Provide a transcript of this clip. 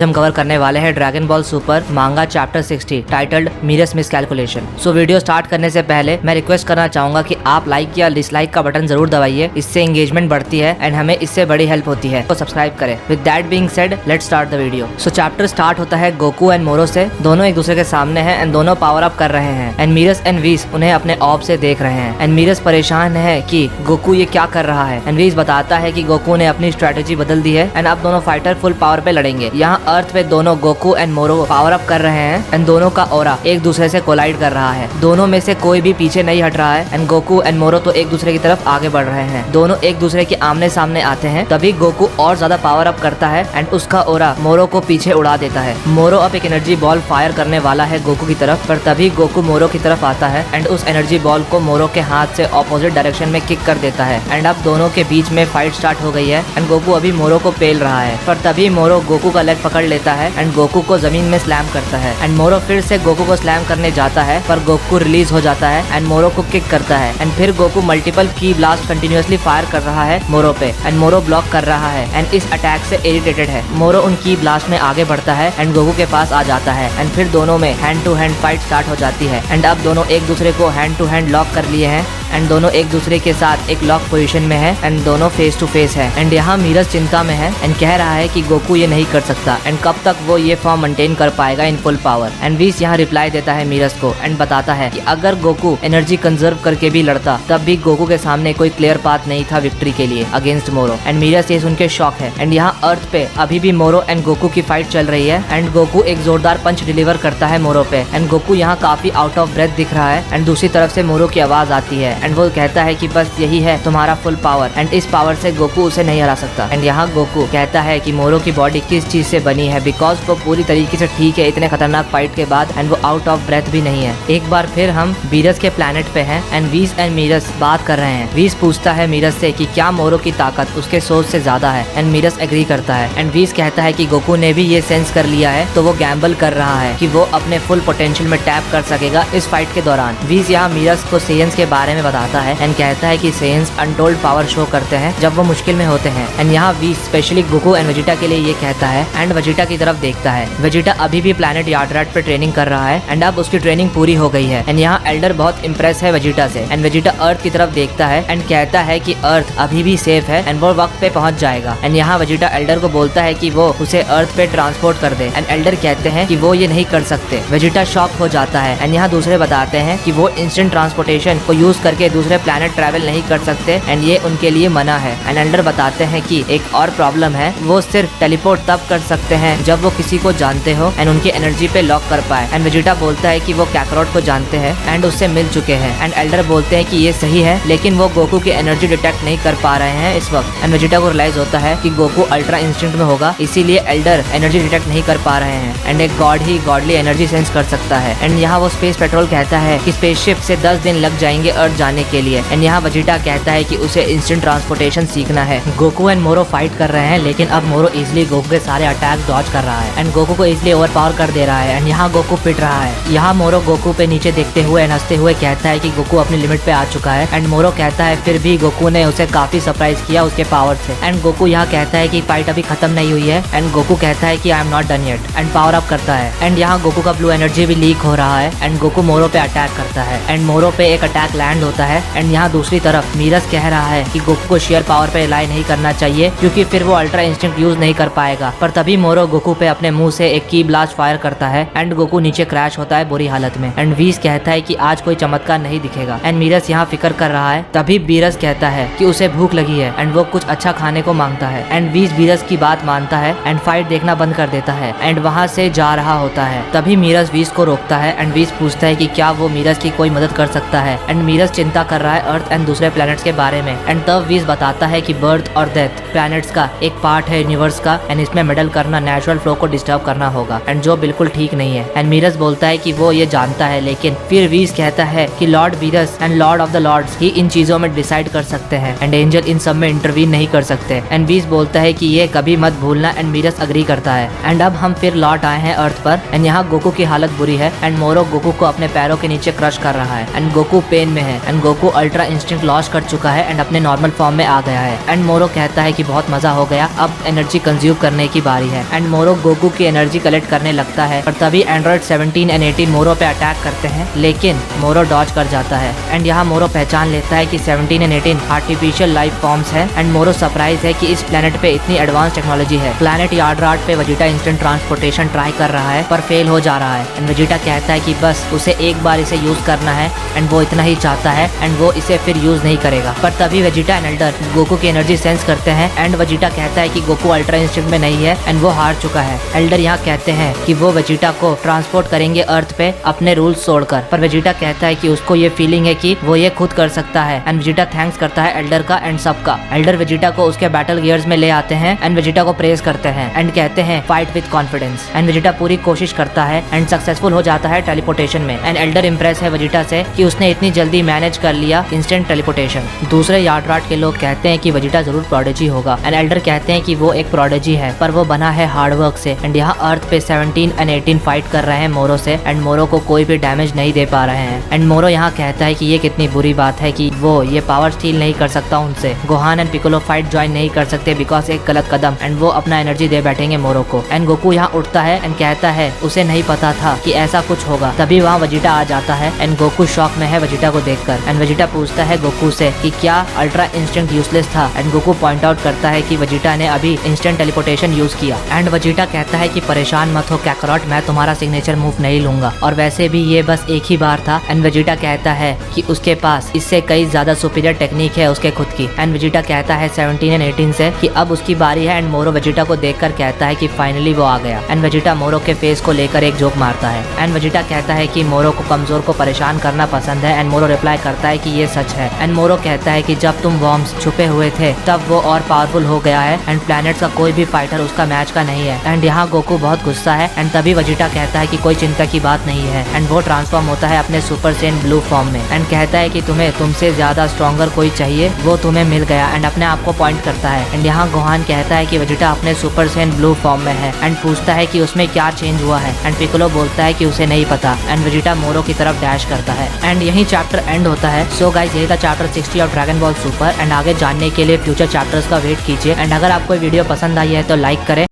हम कवर करने वाले हैं ड्रैगन बॉल सुपर मांगा chapter 60 titled मीरस miscalculation. So video start करने से पहले मैं रिक्वेस्ट करना चाहूंगा कि आप लाइक या डिसलाइक का बटन जरूर दबाइए, इससे एंगेजमेंट बढ़ती है एंड हमें इससे बड़ी हेल्प होती है। तो सब्सक्राइब करें। With that being said, let's start the video. So chapter start होता है गोकू एंड मोरो से। दोनों एक दूसरे के सामने हैं एंड दोनों पावर अप कर रहे हैं एंड मीरस एंड वीस उन्हें अपने ऑब से देख रहे हैं एंड मीरस परेशान है कि गोकू ये क्या कर रहा है एंड वीस बताता है कि गोकू ने अपनी स्ट्रेटेजी बदल दी है एंड अब दोनों फाइटर फुल पावर पे लड़ेंगे। यहाँ अर्थ पे दोनों गोकू एंड मोरो पावर अप कर रहे हैं एंड दोनों का ऑरा एक दूसरे से कोलाइड कर रहा है। दोनों में से कोई भी पीछे नहीं हट रहा है एंड गोकू एंड मोरो तो एक दूसरे की तरफ आगे बढ़ रहे हैं। दोनों एक दूसरे के आमने सामने आते हैं। तभी गोकू और ज्यादा पावर अप करता है एंड उसका ऑरा मोरो को पीछे उड़ा देता है। मोरो अब एक एनर्जी बॉल फायर करने वाला है गोकू की तरफ, पर तभी गोकू मोरो की तरफ आता है एंड उस एनर्जी बॉल को मोरो के हाथ से ऑपोजिट डायरेक्शन में किक कर देता है एंड अब दोनों के बीच में फाइट स्टार्ट हो गई है एंड गोकू अभी मोरो को पेल रहा है, पर तभी मोरो गोकू का लेग पकड़ लेता है एंड गोकू को जमीन में स्लैम करता है एंड मोरो फिर से गोकू को स्लैम करने जाता है, पर गोकू रिलीज हो जाता है एंड मोरो को किक करता है एंड फिर गोकू मल्टीपल की ब्लास्ट कंटिन्यूअसली फायर कर रहा है मोरो पे एंड मोरो ब्लॉक कर रहा है एंड इस अटैक से इरिटेटेड है। मोरो उन की ब्लास्ट में आगे बढ़ता है एंड गोकू के पास आ जाता है एंड फिर दोनों में hand to hand fight start हो जाती है एंड अब दोनों एक दूसरे को हैंड टू हैंड लॉक कर लिए हैं एंड दोनों एक दूसरे के साथ एक लॉक पोजीशन में है एंड दोनों फेस टू फेस है एंड यहाँ मीरस चिंता में है एंड कह रहा है कि गोकू ये नहीं कर सकता एंड कब तक वो ये फॉर्म मेंटेन कर पाएगा इन फुल पावर। एंड वीस यहाँ रिप्लाई देता है मीरस को एंड बताता है कि अगर गोकू एनर्जी कंजर्व करके भी लड़ता तब भी गोकू के सामने कोई क्लियर पाथ नहीं था विक्ट्री के लिए अगेंस्ट मोरो एंड मीरस ये सुन के शॉक है एंड यहाँ अर्थ पे अभी भी मोरो एंड गोकू की फाइट चल रही है एंड गोकू एक जोरदार पंच डिलीवर करता है मोरो पे एंड गोकू यहाँ काफी आउट ऑफ ब्रेथ दिख रहा है एंड दूसरी तरफ से मोरो की आवाज आती है एंड वो कहता है कि बस यही है तुम्हारा फुल पावर एंड इस पावर से गोकू उसे नहीं हरा सकता। एंड यहाँ गोकू कहता है कि मोरो की बॉडी किस चीज से बनी है, बिकॉज वो पूरी तरीके से ठीक है इतने खतरनाक फाइट के बाद एंड वो आउट ऑफ ब्रेथ भी नहीं है। एक बार फिर हम मीरस के प्लेनेट पे हैं एंड वीस एंड मीरस बात कर रहे हैं। वीस पूछता है मीरस से कि क्या मोरो की ताकत उसके सोच से ज्यादा है एंड मीरस एग्री करता है एंड वीस कहता है कि गोकू ने भी ये सेंस कर लिया है तो वो गैम्बल कर रहा है कि वो अपने फुल पोटेंशियल में टैप कर सकेगा इस फाइट के दौरान। वीस यहाँ मीरस को सेयंस के बारे में बताता है एंड कहता है कि सेयंस अनटोल्ड पावर शो करते हैं जब वो मुश्किल में होते हैं एंड यहाँ वीस स्पेशली गोकू एंड वेजिटा के लिए ये कहता है एंड वेजिटा की तरफ देखता है। वेजिटा अभी भी प्लैनेट यार्डराट पे ट्रेनिंग कर रहा है एंड अब उसकी ट्रेनिंग पूरी हो गई है एंड यहाँ एल्डर बहुत इम्प्रेस है वेजिटा से एंड वेजिटा अर्थ की तरफ देखता है एंड कहता है कि अर्थ अभी भी सेफ है एंड वो वक्त पे पहुंच जाएगा एंड यहाँ वेजिटा एल्डर को बोलता है कि वो उसे अर्थ पे ट्रांसपोर्ट कर दे एंड एल्डर कहते हैं कि वो ये नहीं कर सकते। वेजिटा शॉक हो जाता है एंड यहाँ दूसरे बताते हैं कि वो इंस्टेंट ट्रांसपोर्टेशन को यूज करके दूसरे प्लैनेट ट्रैवल नहीं कर सकते एंड ये उनके लिए मना है एंड एल्डर बताते हैं कि एक और प्रॉब्लम है, वो सिर्फ टेलीपोर्ट तब कर सकते हैं जब वो किसी को जानते हो एंड उनकी एनर्जी पे लॉक कर पाए एंड वेजिटा बोलता है कि वो कैकरोट को जानते हैं एंड उससे मिल चुके हैं एंड एल्डर बोलते हैं कि ये सही है लेकिन वो गोकू की एनर्जी डिटेक्ट नहीं कर पा रहे हैं इस वक्त एंड वेजिटा को रियलाइज होता है कि गोकू अल्ट्रा इंस्टिंक्ट में होगा इसीलिए एल्डर एनर्जी डिटेक्ट नहीं कर पा रहे हैं एंड एक गॉड ही गॉडली एनर्जी सेंस कर सकता है एंड यहाँ वो स्पेस पेट्रोल कहता है कि स्पेसशिप से 10 दिन लग जाएंगे अर्थ जाने के लिए एंड यहाँ वेजिटा कहता है कि उसे इंस्टेंट ट्रांसपोर्टेशन सीखना है। गोकू एंड मोरो फाइट कर रहे हैं लेकिन अब मोरो इजिली गोकू के सारे अटैक डॉज कर रहा है एंड गोकू को इजिली ओवर पावर कर दे रहा है एंड यहाँ गोकू पिट रहा है। यहाँ मोरो गोकू पे नीचे देखते हुए एंड हंसते हुए कहता है कि गोकू अपनी लिमिट पे आ चुका है एंड मोरो कहता है फिर भी गोकू ने उसे काफी सरप्राइज किया उसके पावर से एंड गोकू यहाँ कहता है कि फाइट अभी खत्म नहीं हुई है एंड गोकू कहता है कि I am not done yet and power up करता है एंड यहाँ गोकू का ब्लू एनर्जी भी लीक हो रहा है एंड गोकू मोरो पे अटैक करता है एंड मोरो पे एक अटैक लैंड होता है एंड यहाँ दूसरी तरफ मीरस कह रहा है कि गोकू को शेयर पावर पे रिलाई नहीं करना चाहिए क्योंकि फिर वो अल्ट्रा इंस्टिंक्ट यूज नहीं कर पाएगा, पर तभी मोरो गोकू पे अपने मुंह से एक की ब्लास्ट फायर करता है एंड गोकू नीचे क्रैश होता है बुरी हालत में एंड वीस कहता है कि आज कोई चमत्कार नहीं दिखेगा एंड मीरस यहाँ फिक्र कर रहा है। तभी बीरस कहता है कि उसे भूख लगी है एंड वो कुछ अच्छा खाने को मांगता है एंड वीस बीरस की बात मानता है एंड फाइट देखना बंद कर देता है एंड वहाँ से जा रहा होता है। तभी मीरस वीस को रोकता है एंड वीस पूछता है कि क्या वो मीरस की कोई मदद कर सकता है एंड मीरस चिंता कर रहा है अर्थ एंड दूसरे प्लैनेट्स के बारे में एंड तब वीस बताता है कि बर्थ और डेथ प्लैनेट्स का एक पार्ट है यूनिवर्स का एंड इसमें मेडल करना नेचुरल फ्लो को डिस्टर्ब करना होगा एंड जो बिल्कुल ठीक नहीं है एंड मीरस बोलता है कि वो ये जानता है लेकिन फिर वीस कहता है कि लॉर्ड वीरस and lord of the lords he इन चीजों में डिसाइड कर सकते हैं एंड एंजल इन सब में इंटरवीन नहीं कर सकते एंड वीस बोलता है कि ये कभी मत भूलना एंड मीरस अग्री करता है एंड अब हम फिर लौट आए हैं अर्थ पर एंड यहाँ गोकू की हालत बुरी है एंड मोरो गोकू को अपने पैरों के नीचे क्रश कर रहा है एंड गोकू पेन में है and Goku ultra instinct loss कर चुका है एंड अपने नॉर्मल फॉर्म में आ गया है एंड मोरो कहता है कि बहुत मजा हो गया, अब एनर्जी कंज्यूम करने की बारी है एंड मोरो गोकू की एनर्जी कलेक्ट करने लगता है। और तभी एंड्रॉइड 17 एंड 18 मोरो पे अटैक करते हैं, लेकिन मोरो डॉज कर जाता है। एंड यहाँ मोरो पहचान लेता है कि 17 एंड 18 आर्टिफिशियल लाइफ फॉर्म्स है। एंड मोरो सरप्राइज है कि इस प्लेनेट पे इतनी एडवांस टेक्नोलॉजी है। प्लेनेट यार्ड्राट पे वेजिटा इंस्टेंट ट्रांसपोर्टेशन ट्राई कर रहा है पर फेल हो जा रहा है। एंड वेजिटा कहता है कि बस उसे एक बार इसे यूज करना है एंड वो इतना ही चाहता है एंड वो इसे फिर यूज नहीं करेगा। पर तभी वेजिटा एंड एल्डर गोकू की एनर्जी सेंस करते हैं एंड वेजिटा कहता है कि गोकू अल्ट्रा इंस्टेंट में नहीं है एंड वो हार चुका है। एल्डर यहाँ कहते हैं कि वो वेजिटा को ट्रांसपोर्ट करेंगे अर्थ पे अपने रूल्स तोड़कर, पर वेजिटा कहता है कि उसको ये फीलिंग है कि वो ये खुद कर सकता है। एंड वेजिटा थैंक्स करता है एल्डर का एंड सबका। एल्डर वेजिटा को उसके बैटल गियर्स में ले आते हैं एंड वेजिटा को प्रेज करते हैं एंड कहते हैं fight with confidence. And Vegeta पूरी कोशिश करता है एंड सक्सेसफुल हो जाता है टेलीपोर्टेशन में। एंड एल्डर इम्प्रेस है वेजिटा से कि उसने इतनी जल्दी मैनेज कर लिया इंस्टेंट टेलीपोर्टेशन। दूसरे यार्ड्राट के लोग कहते हैं कि वेजिटा जरूर प्रोडिजी होगा एंड एल्डर कहते हैं कि वो एक प्रोडिजी है पर वो बना है हार्डवर्क से। एंड यहाँ अर्थ पे 17 एंड 18 फाइट कर रहे हैं मोरो से एंड मोरो को कोई भी डैमेज नहीं दे पा रहे हैं। एंड मोरो यहाँ कहता है कि ये कितनी बुरी बात है कि वो ये पावर स्टील नहीं कर सकता उनसे। Gohan and Piccolo fight join नहीं कर सकते बिकॉज एक गलत कदम एंड वो अपना एनर्जी दे बैठेंगे मोरो को। एंड गोकू यहाँ उठता है एंड कहता है उसे नहीं पता था कि ऐसा कुछ होगा। तभी वहाँ वेजिटा आ जाता है एंड गोकू शॉक में है वेजिटा को देखकर। एंड वेजिटा पूछता है गोकू से कि क्या अल्ट्रा इंस्टेंट यूजलेस था। एंड गोकू पॉइंट आउट करता है कि वेजिटा ने अभी इंस्टेंट टेलीपोर्टेशन यूज किया। एंड वेजिटा कहता है कि परेशान मत हो कैकरॉट, मैं तुम्हारा सिग्नेचर मूव नहीं लूंगा और वैसे भी ये बस एक ही बार था। एंड वेजिटा कहता है कि उसके पास इससे कई ज्यादा सुपीरियर टेक्निक है उसके खुद की। एंड वेजिटा कहता है 17 एंड 18 से कि अब उसकी बारी है। एंड मोरो वेजिटा को देखकर कहता है कि फाइनली वो आ गया। एंड वेजिटा मोरो के फेस को लेकर एक जोक मारता है। एंड वेजिटा कहता है कि मोरो को कमजोर को परेशान करना पसंद है। एंड मोरो रिप्लाई करता है कि ये सच है। एंड मोरो कहता है कि जब तुम वॉर्म्स छुपे हुए थे तब वो और पावरफुल हो गया है एंड प्लैनेट्स का कोई भी फाइटर उसका मैच का नहीं है। एंड यहाँ गोकू बहुत गुस्सा है एंड तभी वेजिटा कहता है कि कोई चिंता की बात नहीं है। एंड वो ट्रांसफॉर्म होता है अपने सुपर सेन ब्लू फॉर्म में एंड कहता है कि तुम्हें तुमसे ज्यादा स्ट्रॉन्गर कोई चाहिए, वो तुम्हें मिल गया। एंड अपने आप को पॉइंट करता है। एंड यहाँ गोहान कहता है कि वेजिटा अपने सुपर सेन ब्लू फॉर्म में है एंड पूछता है कि उसमें क्या चेंज हुआ है। एंड पिकोलो बोलता है कि उसे नहीं पता। एंड वेजिटा मोरो की तरफ डैश करता है एंड यही चैप्टर एंड होता है। सो गाइस यही था chapter 60 of dragon ball super. And आगे जानने के लिए फ्यूचर चैप्टर्स का वेट कीजिए। एंड अगर आपको वीडियो पसंद आई है तो लाइक करें।